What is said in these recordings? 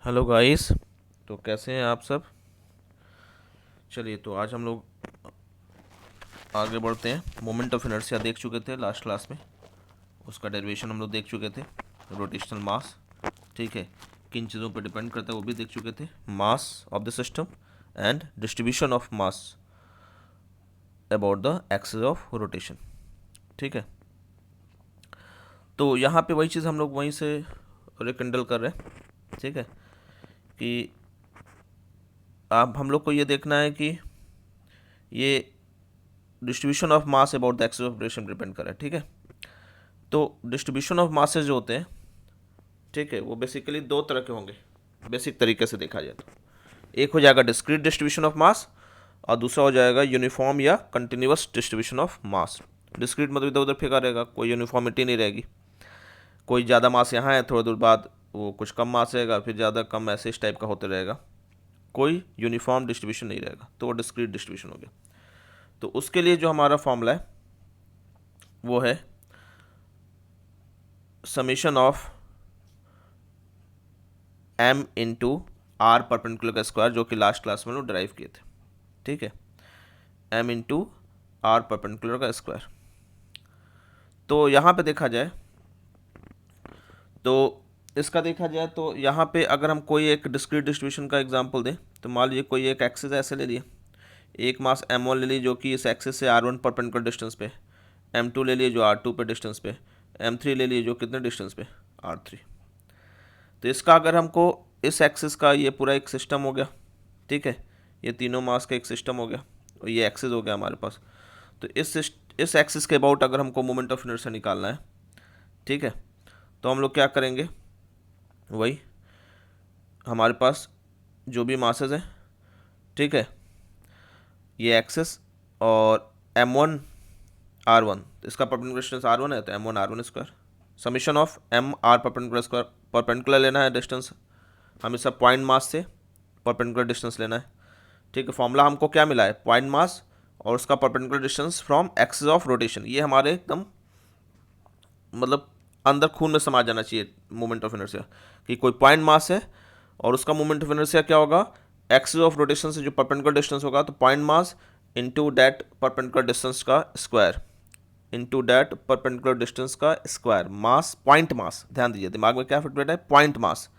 Hello guys. तो कैसे हैं आप सब। चलिए, तो आज हम लोग आगे बढ़ते हैं। मोमेंट ऑफ इनर्शिया देख चुके थे लास्ट क्लास में, उसका डेरिवेशन हम लोग देख चुके थे। रोटेशनल मास, ठीक है, किन चीज़ों पर डिपेंड करता है वो भी देख चुके थे। Mass of the system and distribution of mass about the axis of rotation, ठीक है। तो यहाँ पे वही चीज़ हम लोग वहीं से रिकंडल कर रहे हैं, ठीक है, कि अब हम लोग को ये देखना है कि ये distribution of mass about the axis of rotation depend करे, ठीक है। तो डिस्ट्रीब्यूशन ऑफ मासेस जो होते हैं, ठीक है, वो बेसिकली दो तरह के होंगे बेसिक तरीके से देखा जाए तो। एक हो जाएगा डिस्क्रीट डिस्ट्रीब्यूशन ऑफ मास और दूसरा हो जाएगा यूनिफॉर्म या continuous distribution of mass. Discrete मतलब इधर उधर फेंका रहेगा, कोई यूनिफॉर्मिटी नहीं रहेगी। कोई ज़्यादा मास यहाँ है, थोड़ी देर बाद वो कुछ कम मास रहेगा, फिर ज़्यादा कम, ऐसे इस टाइप का होते रहेगा। कोई यूनिफॉर्म डिस्ट्रीब्यूशन नहीं रहेगा, तो वो डिस्क्रीट डिस्ट्रीब्यूशन हो गया। तो उसके लिए जो हमारा फॉर्मूला है वो है summation of m into R perpendicular का स्क्वायर, जो कि लास्ट क्लास में लोग ड्राइव किए थे, ठीक है। m इंटू आर परपेंडिकुलर का स्क्वायर। तो यहाँ पे देखा जाए तो इसका देखा जाए तो यहाँ पे अगर हम कोई एक डिस्क्रीट डिस्ट्रीब्यूशन का एग्जांपल दें, तो मान लीजिए कोई एक एक्सिस ऐसे ले लिए, एक मास m1 ले लीजिए जो कि इस एक्सिस से r1 परपेंडिकुलर डिस्टेंस पे, m2 ले लिए जो r2 पे डिस्टेंस पे, m3 ले लिए जो कितने डिस्टेंस पे, r3। तो इसका अगर हमको इस एक्सिस का ये पूरा एक सिस्टम हो गया, ठीक है, ये तीनों मास का एक सिस्टम हो गया और ये एक्सिस हो गया हमारे पास। तो इस एक्सिस के अबाउट अगर हमको मोमेंट ऑफ इनर्शिया निकालना है, ठीक है, तो हम लोग क्या करेंगे, वही हमारे पास जो भी मासेस हैं, ठीक है, ये एक्सिस और m1 r1, इसका परपेंडिकुलर डिस्टेंस r1 है तो m1 r1 square, summation of m r perpendicular square, perpendicular लेना है डिस्टेंस, हम इसका पॉइंट मास से परपेंडिकुलर डिस्टेंस लेना है, ठीक है। फॉर्मूला हमको क्या मिला है, पॉइंट मास और उसका perpendicular distance from axis of rotation. ये हमारे एकदम मतलब अंदर खून में समा जाना चाहिए मोमेंट ऑफ इनर्शिया, कि कोई पॉइंट मास है और उसका मोमेंट ऑफ इनर्शिया क्या होगा, एक्सिस ऑफ रोटेशन से जो परपेंडिकुलर डिस्टेंस होगा, तो point mass into that perpendicular distance का square, into that perpendicular distance का स्क्वायर, मास पॉइंट मास, ध्यान दीजिए दिमाग में क्या फिट बैठा है, पॉइंट मास,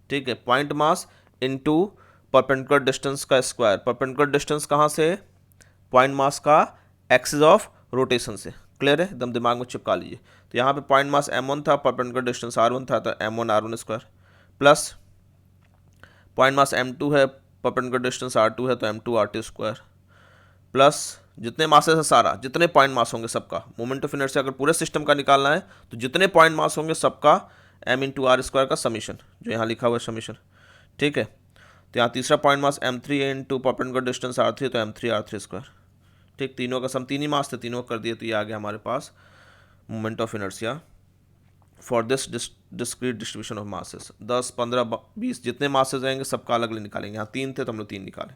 ठीक है, point mass into perpendicular distance का स्क्वायर। परपेंडिकुलर डिस्टेंस कहाँ से, पॉइंट मास का एक्सिस ऑफ रोटेशन से। क्लियर है, एकदम दिमाग में चिपका लीजिए। तो यहाँ पे पॉइंट मास m1 था, परपेंडिकुलर डिस्टेंस r1 था, तो m1 r1 square, plus point mass m2 है, परपेंडिकुलर डिस्टेंस r2 है, तो m2 r2 स्क्वायर, प्लस जितने मासेस है सारा, जितने पॉइंट मास होंगे सबका, मोमेंट ऑफ इनर्शिया अगर पूरे सिस्टम का निकालना है तो जितने पॉइंट मास होंगे सबका m इंटू आर स्क्वायर का समीशन, जो यहाँ लिखा हुआ है समीशन, ठीक है। तो यहाँ तीसरा पॉइंट मास m3 है इंटू परपेंडिकुलर डिस्टेंस r3, तो m3 r3 स्क्वायर, ठीक। तीनों का सम, तीन ही मास थे, तीनों कर दिए, तो ये आ गया हमारे पास moment of inertia for this discrete distribution of masses. 10 15 20 जितने मासेस रहेंगे सबका अलग अलग निकालेंगे। यहाँ तीन थे तो हम लोग तीन निकाले।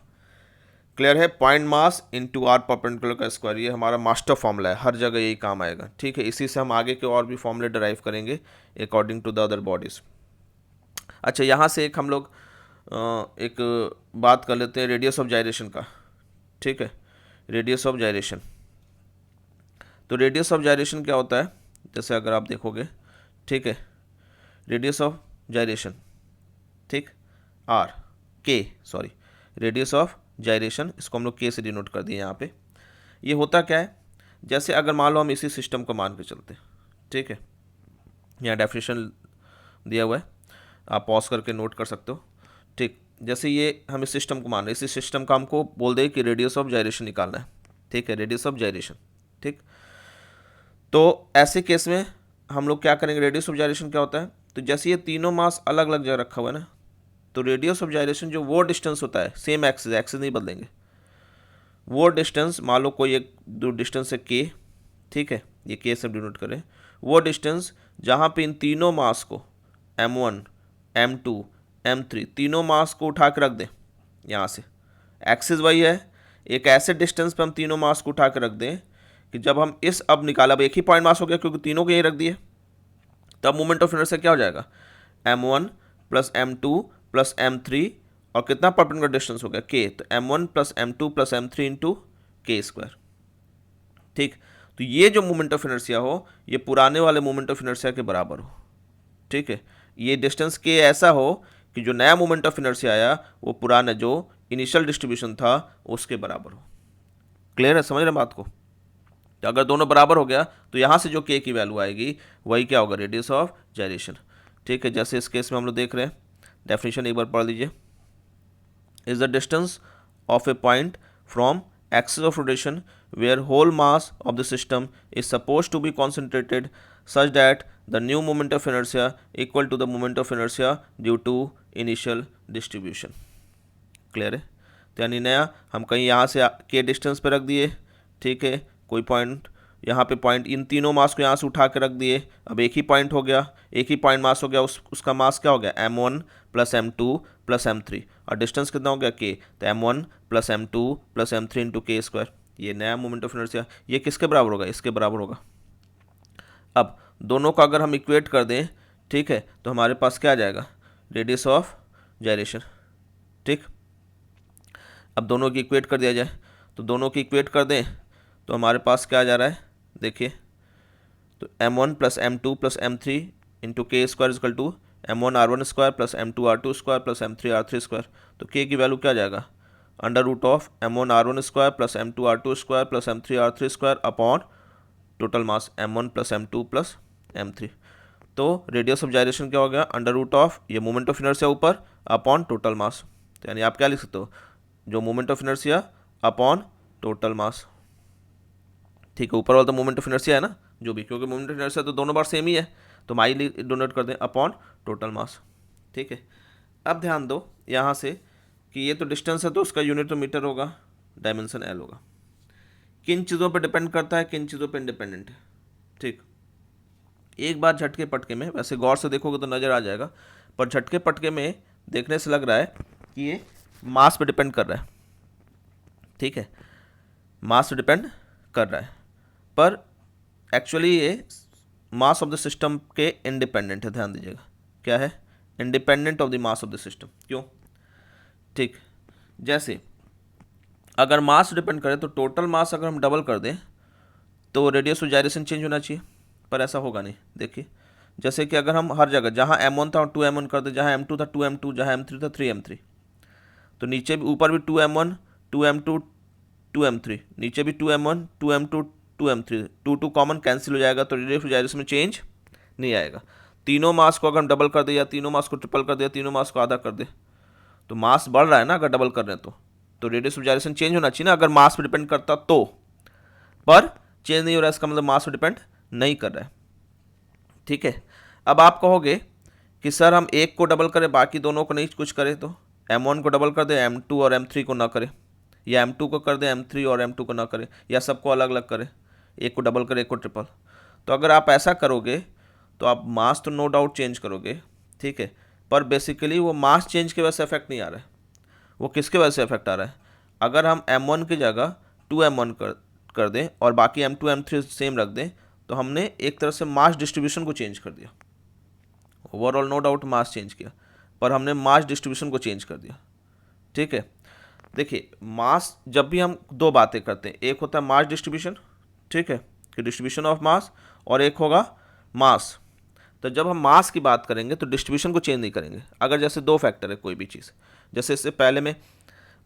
क्लियर है, point mass into R perpendicular का स्क्वायर, ये हमारा मास्टर फॉर्मूला है, हर जगह यही काम आएगा, ठीक है। इसी से हम आगे के और भी फॉर्मूले डराइव करेंगे according to the other bodies. अच्छा, यहाँ से एक हम लोग एक बात कर लेते हैं रेडियस ऑफ जायरेशन का, ठीक है। रेडियस ऑफ जायरेशन, तो रेडियस ऑफ जायरेशन क्या होता है, जैसे अगर आप देखोगे, ठीक है, रेडियस ऑफ जायरेशन, ठीक, आर के सॉरी, रेडियस ऑफ जायरेशन, इसको हम लोग के से डिनोट कर दिए यहाँ पे। ये होता क्या है, जैसे अगर मान लो हम इसी सिस्टम को मान के चलते हैं, ठीक है, यहाँ डेफिनेशन दिया हुआ है, आप पॉज करके नोट कर सकते हो, ठीक। जैसे ये हम इस सिस्टम को मान रहे हैं, इसी सिस्टम का हमको बोल दे कि रेडियस ऑफ जायरेशन निकालना है, ठीक है, रेडियस ऑफ जायरेशन, ठीक। तो ऐसे केस में हम लोग क्या करेंगे, रेडियस ऑफ जायरेशन क्या होता है, तो जैसे ये तीनों मास अलग अलग जगह रखा हुआ है ना, तो रेडियस ऑफ जायरेशन जो वो डिस्टेंस होता है, सेम एक्सिस, एक्सिस नहीं बदलेंगे, वो डिस्टेंस, मान लो कोई एक दो डिस्टेंस है के, ठीक है, ये के से डिनोट करें, वो डिस्टेंस जहाँ पे इन तीनों मास को m1 m2 m3 तीनों मास को उठा के रख दें, यहाँ से एक्सिस वही है, एक ऐसे डिस्टेंस पे हम तीनों मास को उठा के रख दें कि जब हम इस अब निकाला, अब एक ही पॉइंट मास हो गया क्योंकि तीनों को यहीं रख दिए, तब मोमेंट ऑफ इनर्शिया क्या हो जाएगा, m1 plus m2 plus m3 और कितना परपेंडिकुलर डिस्टेंस हो गया k, तो m1 plus m2 plus m3 into के स्क्वायर। ठीक, तो ये जो मोमेंट ऑफ इनर्शिया हो ये पुराने वाले मोमेंट ऑफ इनर्शिया के बराबर हो। ठीक है, ये डिस्टेंस k ऐसा हो कि जो नया मोमेंट ऑफ इनर्शिया आया वो पुराना जो इनिशियल डिस्ट्रीब्यूशन था उसके बराबर हो। क्लियर है, समझ रहे बात को? तो अगर दोनों बराबर हो गया तो यहाँ से जो k की वैल्यू आएगी वही क्या होगा, रेडियस ऑफ जाइरेशन। ठीक है, जैसे इस केस में हम लोग देख रहे हैं, डेफिनेशन एक बार पढ़ लीजिए। Is the distance of A point from axis of rotation where whole mass of the system is supposed to be concentrated such that the new moment of inertia equal to the moment of inertia due to initial distribution। Clear है? तो यानी नया हम कहीं यहाँ से के distance पे रख दिए, ठीक है, कोई पॉइंट यहाँ पे पॉइंट, इन तीनों मास को यहाँ से उठा के रख दिए, अब एक ही पॉइंट हो गया, एक ही पॉइंट मास हो गया, उसका मास क्या हो गया, m1 plus m2 plus m3, और डिस्टेंस कितना हो गया k, तो m1 plus m2 plus m3 into के स्क्वायर। ये नया मोमेंट ऑफ इनर्शिया, ये किसके बराबर होगा, इसके बराबर होगा। अब दोनों का अगर हम इक्वेट कर दें, ठीक है, तो हमारे पास क्या आ जाएगा, रेडियस ऑफ जाइरेशन। ठीक, अब दोनों की इक्वेट कर दिया जाए, तो दोनों की इक्वेट कर दें तो हमारे पास क्या आ जा रहा है, देखिए, तो m1 plus m2 plus m3 into के square equal to m1r1 square plus m2r2 square plus m3r3 square. तो k की वैल्यू क्या आ जाएगा, under root of m1r1 square plus m2r2 square plus m3r3 square upon total mass m1 plus m2 plus m3। तो radius of gyration क्या हो गया, under root of ये मोमेंट ऑफ इनर्शिया ऊपर अपॉन टोटल मास। तो यानी आप क्या लिख सकते हो, जो moment of inertia upon total मास। ठीक है, ऊपर वाला तो मोमेंट ऑफ इनर्शिया है ना जो भी, क्योंकि मोमेंट ऑफ इनर्शिया तो दोनों बार सेम ही है, तो हम आई डोनेट कर दें अपॉन टोटल मास। ठीक है, अब ध्यान दो यहाँ से कि ये तो डिस्टेंस है तो उसका यूनिट तो मीटर होगा, डायमेंशन एल होगा। किन चीज़ों पर डिपेंड करता है, किन चीज़ों पर इंडिपेंडेंट है। ठीक, एक बार झटके पटके में, वैसे गौर से देखोगे तो नज़र आ जाएगा, पर झटके पटके में देखने से लग रहा है कि ये मास पे डिपेंड कर रहा है। ठीक है, मास पे डिपेंड कर रहा है, पर एक्चुअली ये मास ऑफ द सिस्टम के इंडिपेंडेंट है। ध्यान दीजिएगा, क्या है, independent of the mass of the system. क्यों? ठीक, जैसे अगर मास डिपेंड करे तो टोटल मास अगर हम डबल कर दें तो रेडियस ऑफ जाइरेशन चेंज होना चाहिए, पर ऐसा होगा नहीं। देखिए, जैसे कि अगर हम हर जगह जहाँ m1 था 2m1 कर दें, जहाँ m2 था 2m2, जहाँ m3 था 3m3, तो नीचे भी ऊपर भी 2m1 2m2 2m3, नीचे भी 2m1 2m2 2m3, 2 common cancel हो जाएगा, तो रेडियस ऑफ जाइरेशन में चेंज नहीं आएगा। तीनों मास को अगर हम डबल कर दे या तीनों मास को ट्रिपल कर दे या तीनों मास को आधा कर दे, तो मास बढ़ रहा है ना, अगर डबल कर रहे हैं तो रेडियस ऑफ जाइरेशन चेंज होना चाहिए ना, अगर मास पे डिपेंड करता तो, पर चेंज नहीं हो रहा है, इसका मतलब मास पे डिपेंड नहीं कर रहा है। ठीक है, अब आप कहोगे कि सर हम एक को डबल करें बाकी दोनों को नहीं कुछ करें, तो m1 को डबल कर दे m2 और m3 को ना करें, या m2 को कर दे m3 और m2 को ना करें, या सबको अलग अलग करें, एक को डबल करें एक को ट्रिपल। तो अगर आप ऐसा करोगे तो आप मास तो नो डाउट चेंज करोगे, ठीक है, पर बेसिकली वो मास चेंज की वजह से इफेक्ट नहीं आ रहा है, वो किसके वजह से इफेक्ट आ रहा है, अगर हम m1 की जगह 2m1 कर दें और बाकी m2 m3 सेम रख दें, तो हमने एक तरह से मास डिस्ट्रीब्यूशन को चेंज कर दिया। Overall no doubt mass change किया, पर हमने मास डिस्ट्रीब्यूशन को चेंज कर दिया। ठीक है, देखिए, मास जब भी हम दो बातें करते हैं, एक होता है मास डिस्ट्रीब्यूशन, ठीक है, कि डिस्ट्रीब्यूशन ऑफ मास, और एक होगा मास। तो जब हम मास की बात करेंगे तो डिस्ट्रीब्यूशन को चेंज नहीं करेंगे। अगर जैसे दो फैक्टर है कोई भी चीज़, जैसे इससे पहले में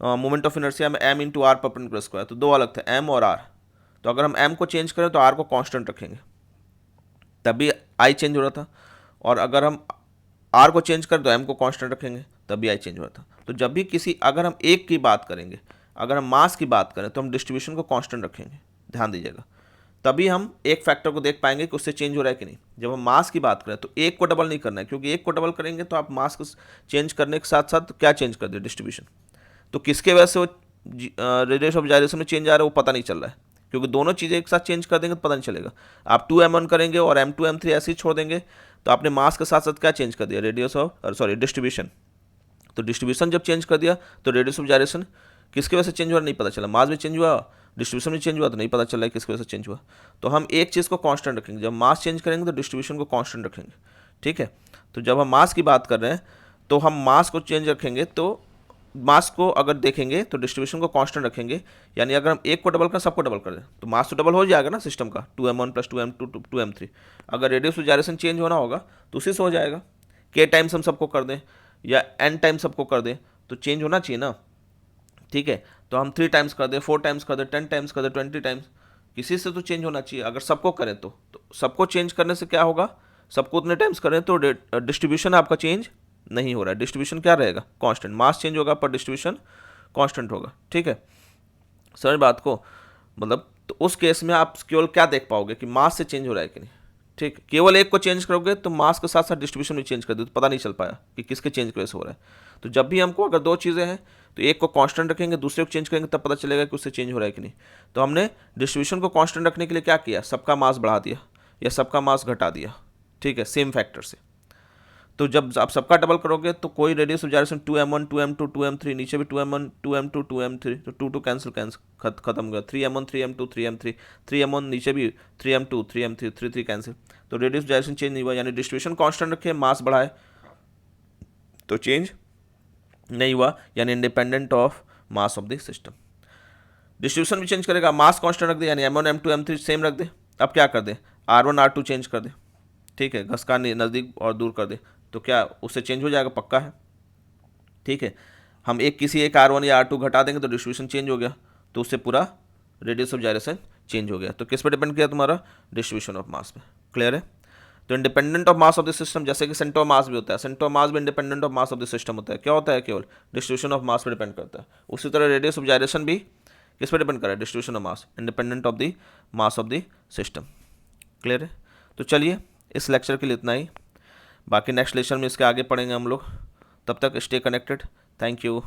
मोमेंट ऑफ इनर्शिया में m into R perpendicular square, तो दो अलग थे, m और r। तो अगर हम m को चेंज करें तो r को कांस्टेंट रखेंगे, तभी i चेंज हो रहा था, और अगर हम r को चेंज करें तो m को कांस्टेंट रखेंगे, तभी i चेंज हो रहा था। तो जब भी किसी, अगर हम एक की बात करेंगे, अगर हम मास की बात करें तो हम डिस्ट्रीब्यूशन को कांस्टेंट रखेंगे, ध्यान दीजिएगा, तभी हम एक फैक्टर को देख पाएंगे कि उससे चेंज हो रहा है कि नहीं। जब हम मास की बात करें तो एक को डबल नहीं करना है, क्योंकि एक को डबल करेंगे तो आप मास को चेंज करने के साथ साथ क्या चेंज कर दे, डिस्ट्रीब्यूशन। तो किसके वजह से वो रेडियस ऑफ जाइरेशन में चेंज आ रहा है वो पता नहीं चल रहा है, क्योंकि दोनों चीज़ें एक साथ चेंज कर देंगे तो पता नहीं चलेगा। आप 2m1 करेंगे और m2 m3 ऐसे ही छोड़ देंगे, तो आपने मास के साथ साथ क्या चेंज कर दिया, रेडियस ऑफ डिस्ट्रीब्यूशन। तो डिस्ट्रीब्यूशन जब चेंज कर दिया तो रेडियस ऑफ जाइरेशन किसकी वजह से चेंज हुआ नहीं पता चला, मास भी चेंज हुआ, डिस्ट्रीब्यूशन में चेंज हुआ, तो नहीं पता चल रहा है किसकी वजह से चेंज हुआ। तो हम एक चीज़ को कांस्टेंट रखेंगे, जब मास चेंज करेंगे तो डिस्ट्रीब्यूशन को कांस्टेंट रखेंगे। ठीक है, तो जब हम मास की बात कर रहे हैं तो हम मास को चेंज रखेंगे, तो मास को अगर देखेंगे तो डिस्ट्रीब्यूशन को कांस्टेंट रखेंगे, यानी अगर हम एक को डबल करें सबको डबल कर दें तो मास तो डबल हो जाएगा ना सिस्टम का, 2m1 प्लस 2m2 2m3। अगर रेडियस ऑफ जायरेशन चेंज होना होगा तो उसी से हो जाएगा, k टाइम्स हम सबको कर दें या n टाइम्स सबको कर दें तो चेंज होना चाहिए ना, ठीक है। तो हम 3 टाइम्स कर दें, 4 टाइम्स कर दें, 10 टाइम्स कर दें, 20 टाइम्स, किसी से तो चेंज होना चाहिए। अगर सबको करें तो सबको चेंज करने से क्या होगा, सबको उतने टाइम्स करें तो डिस्ट्रीब्यूशन आपका चेंज नहीं हो रहा है, डिस्ट्रीब्यूशन क्या रहेगा कांस्टेंट, मास चेंज होगा पर डिस्ट्रीब्यूशन कांस्टेंट होगा, ठीक है। समझ बात को, मतलब तो उस केस में आप केवल क्या देख पाओगे कि मास से चेंज हो रहा है कि नहीं, ठीक। केवल एक को चेंज करोगे तो मास के साथ साथ डिस्ट्रीब्यूशन भी चेंज कर दो तो पता नहीं चल पाया कि किसके चेंज की वजह से हो रहा है। तो जब भी हमको अगर दो चीज़ें हैं तो एक को कांस्टेंट रखेंगे, दूसरे को चेंज करेंगे, तब पता चलेगा कि उससे चेंज हो रहा है कि नहीं। तो हमने डिस्ट्रीब्यूशन को कांस्टेंट रखने के लिए क्या किया, सबका मास बढ़ा दिया या सबका मास घटा दिया, ठीक है, सेम फैक्टर से। तो जब आप सबका डबल करोगे तो कोई radius of gyration 2m1 2m2 2m3, नीचे भी 2m1 2m2 2m3, तो 2 कैंसिल खत्म गया, 3m1 3m2 3m3, 3m1 नीचे भी 3m2 3m3 3 कैंसिल, तो रेडियस ऑफ जायरेशन चेंज नहीं हुआ, यानी डिस्ट्रीब्यूशन कांस्टेंट रखे मास बढ़ाए तो चेंज नहीं हुआ, यानी independent of mass of the system. Distribution भी चेंज करेगा, मास कांस्टेंट रख दे, यानी m1 m2 m3 सेम रख दे। अब क्या कर दे, r1 r2 चेंज कर दे, ठीक है, घस का नज़दीक और दूर कर दे, तो क्या उससे चेंज हो जाएगा, पक्का है, ठीक है। हम किसी एक R1 या R2 घटा देंगे तो डिस्ट्रीब्यूशन चेंज हो गया, तो उससे पूरा रेडियस ऑफ जायरेशन चेंज हो गया। तो किस पे डिपेंड किया तुम्हारा, डिस्ट्रीब्यूशन ऑफ मास पे, क्लियर है। तो independent of mass of the system, जैसे कि सेंटर ऑफ मास भी होता है, सेंटर ऑफ मास भी independent of mass of the system होता है, क्या होता है, केवल डिस्ट्रीब्यूशन ऑफ मास पे डिपेंड करता है। उसी तरह रेडियस ऑफ जायरेशन भी किस पे डिपेंड कर रहा है, distribution of mass, independent of the mass of the system, clear है। तो चलिए इस लेक्चर के लिए इतना ही, बाकी नेक्स्ट लेक्चर में इसके आगे पढ़ेंगे हम लोग। तब तक स्टे कनेक्टेड, थैंक यू।